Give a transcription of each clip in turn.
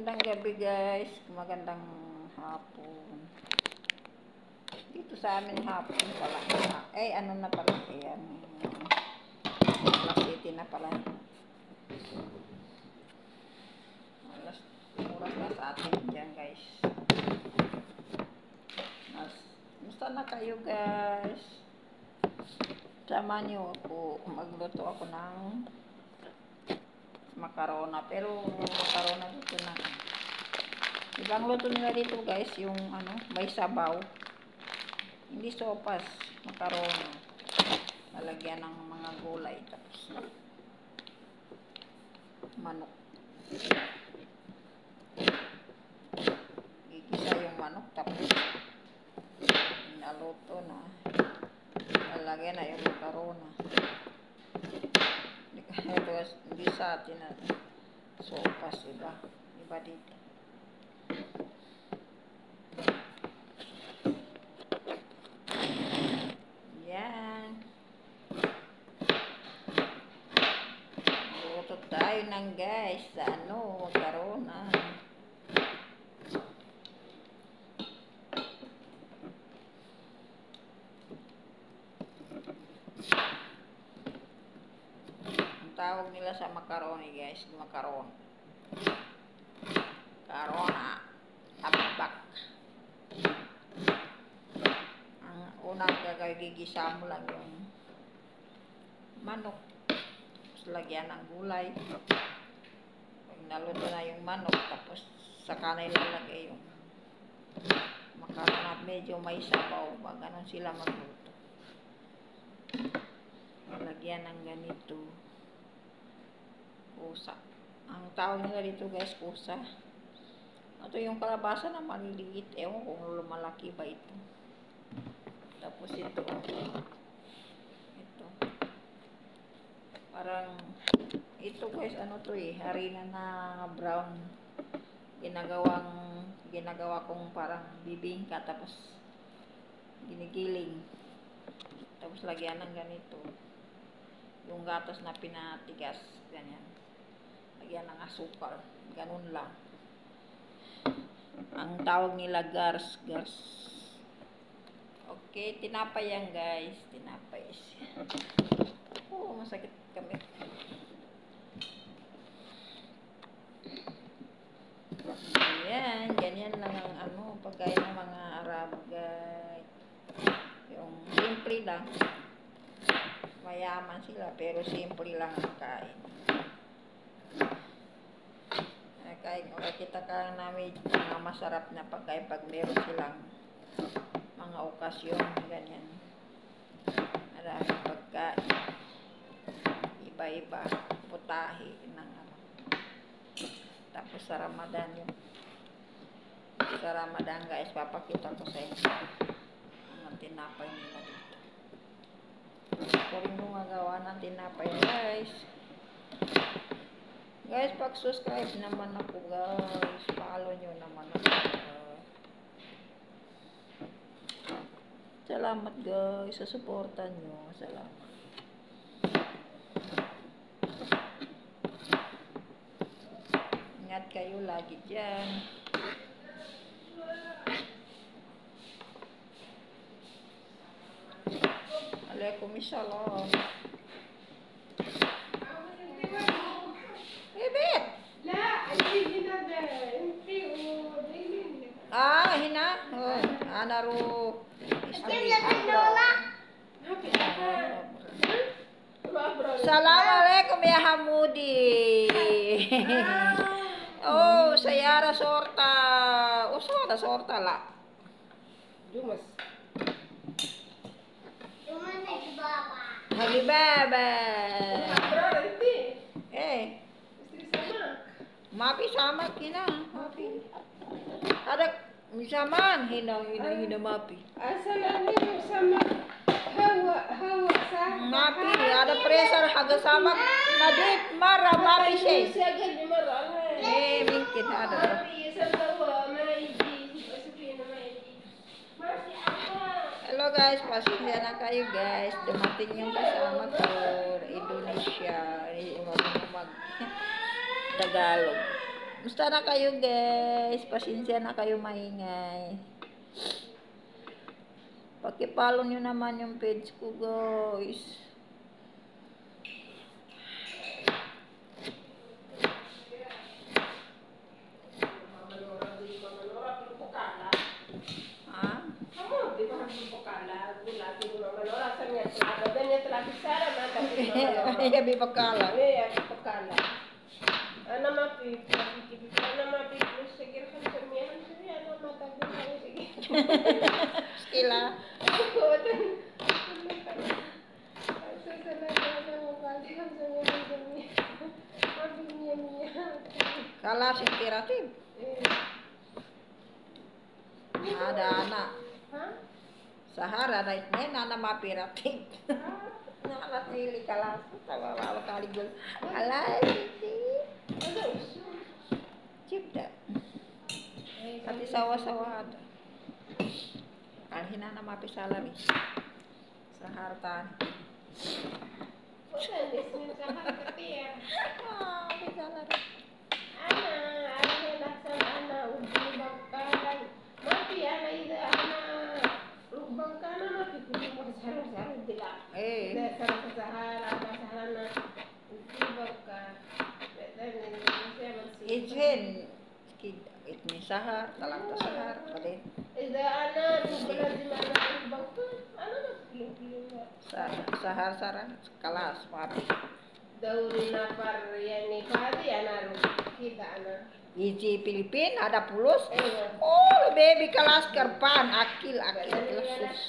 Magandang gabi guys, magandang hapon. Dito sa amin hapon pala. Ano na pala, ayan. Alas 7 na pala. Oras na sa atin dyan guys. Musta na kayo guys? Sama niyo ako, magluto ako ng makarona, pero makarona dito na. Ibang luto nila dito guys, yung may sabaw. Hindi sopas, makarona. Lalagyan ng mga gulay, tapos manok. Gigisa yung manok, tapos naluto na. Lalagyan na yung makarona. Hindi sa atin na sopas, iba dito. Yan. Luto tayo ng guys sa makarona. Tawag nila sa macaroni guys, macaron. Macarona. Tabak. Ang unang gagawin, gigisa mo lang yung manok. Tapos lagyan ng gulay. Pag naluto na yung manok, tapos saka na ilalagay yung macarona. Medyo may sabaw. Ganon sila magluto. Lagyan ng ganito. Pusa. Ang tawag nila dito guys, pusa. Ito yung kalabasa na maliliit. Ewan kung lumalaki ba ito. Tapos ito. Parang, ito guys, harina na brown. Ginagawa kong parang bibingka. Tapos, ginigiling. Tapos lagyan ng ganito. Yung gatas na pinatigas. Ganyan. Lagyan ng asukal. Ganun lang. Ang tawag nila gars. Okay, tinapay yan guys. Tinapay. Masakit kami. Ayan, ganyan lang ang pagkain ng mga Arabo guys. Yung simple lang. Mayaman sila, pero simple lang ang kain. Kain o kita ka namin mga masarap na pagkain pag meron silang mga okasyon, ganyan. Maraming pagkain. Iba-iba. Putahe ng Tapos sa Ramadan yun. Sa Ramadan guys, papakita ko sa inyo ang tinapay nila dito. Ako rin gumagawa ng tinapay guys. Guys, pag-subscribe naman ako guys. Follow nyo naman ako. Salamat guys sa suporta nyo. Salamat. Ingat kayo lagi dyan. Waalaikumsalam. Hina. Naru. Assalamualaikum ya Hamudi. Sayara sorta. Usara sorta lah. Jumas. Habibaba. Mapi sama kina. Mapi. Ada misaman hina mapi. Assalamualaikum sama hawa sama. Mapi ada pressure haga sama nadip marah mapi sih. Mungkin ada. Hello guys, pasensya na kayo guys. Dumating yung kasama ko Indonesia. Mag Tagalog. Musta na kayo guys? Pasensya na kayo maingay. Pakipalo nyo naman yung page ko guys. Ha? Iya bipakala. Skila. Kalah inspiratif. Ada anak. Sahara naik anak mapiratif. Nalat sili kalah tawa kali gol. Alay cipta. Hati sawah-sawah ada. Alhina nama pisalari. Sahartan. Pisalari. Izin itni sahar, talang sahar, kadin. Sahar sarang kelas papi. Iji Filipin ada pulus. Oh, baby kelas kerpan akil kelas.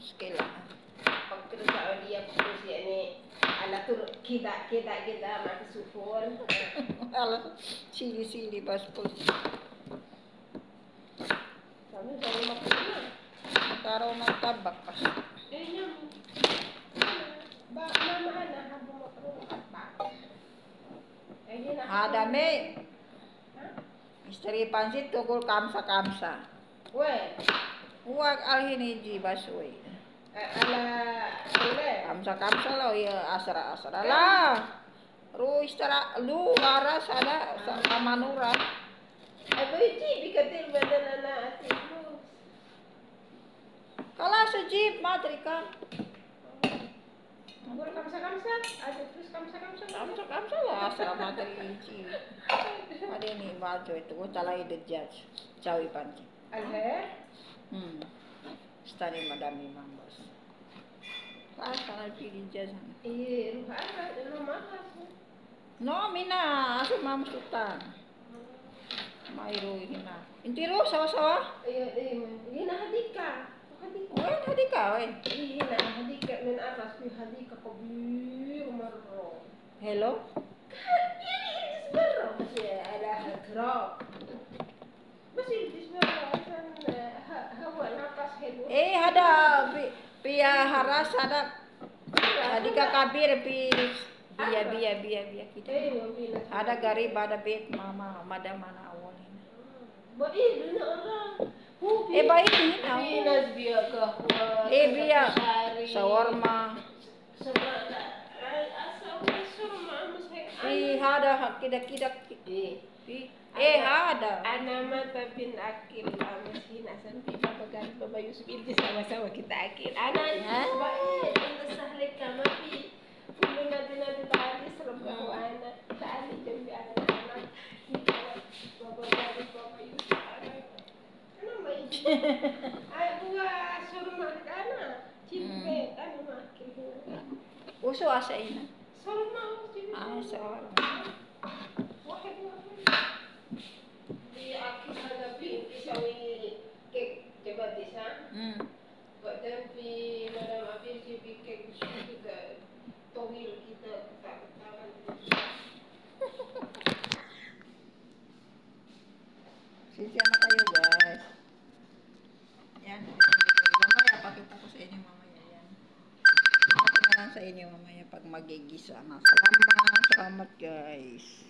Skill. Kita makasupon. Alah, sili paspol. Kami dari makan. Taro na tabak pas. Ada me. Istri pansit tukul kamsa. Uwag alhiniji baswe. Kamsa lo ya asra lah. Ru istara lu waras ada sama nura. Kalau sejip matrika. Kamsa lah asra matriki. Ada nih baju itu talai dejaj. Cawi panci. Stani madami mambos. Sana pilih jazan. No, mina, aso mam sultan. Mairo hina. Intiro sawa-sawa? Hadika. Hadika, Hadika min atas hadika kabir marro. Hello? Masih ada hadrok. Masih ada pia haras ada hadika kabir biya kita. Ada garib ada bet mama mana awalin. Baik orang. Baik ini tahu. Biya shawarma. Ada kidak. Ada. Mata bin akil amasin asan pipa bagan baba Yusuf ini sama-sama kita akil. Anak baik itu sahlik kama pi. Kulo natin tadi serba anak tadi jambi anak. Baba Yusuf anak. Ano mai? Ay buah suruh anak. Cimpe kan makil. Uso asa ina. Suruh mau cimpe. Sorry. Badan pi madam Afin si bikin kita towil kita ketahuan. Sisi anak kayo guys. Yan. Mamaya pakita ko sa inyo mamaya yan. Pakita na lang sa inyo mamaya pag magigisa na. Salamat guys.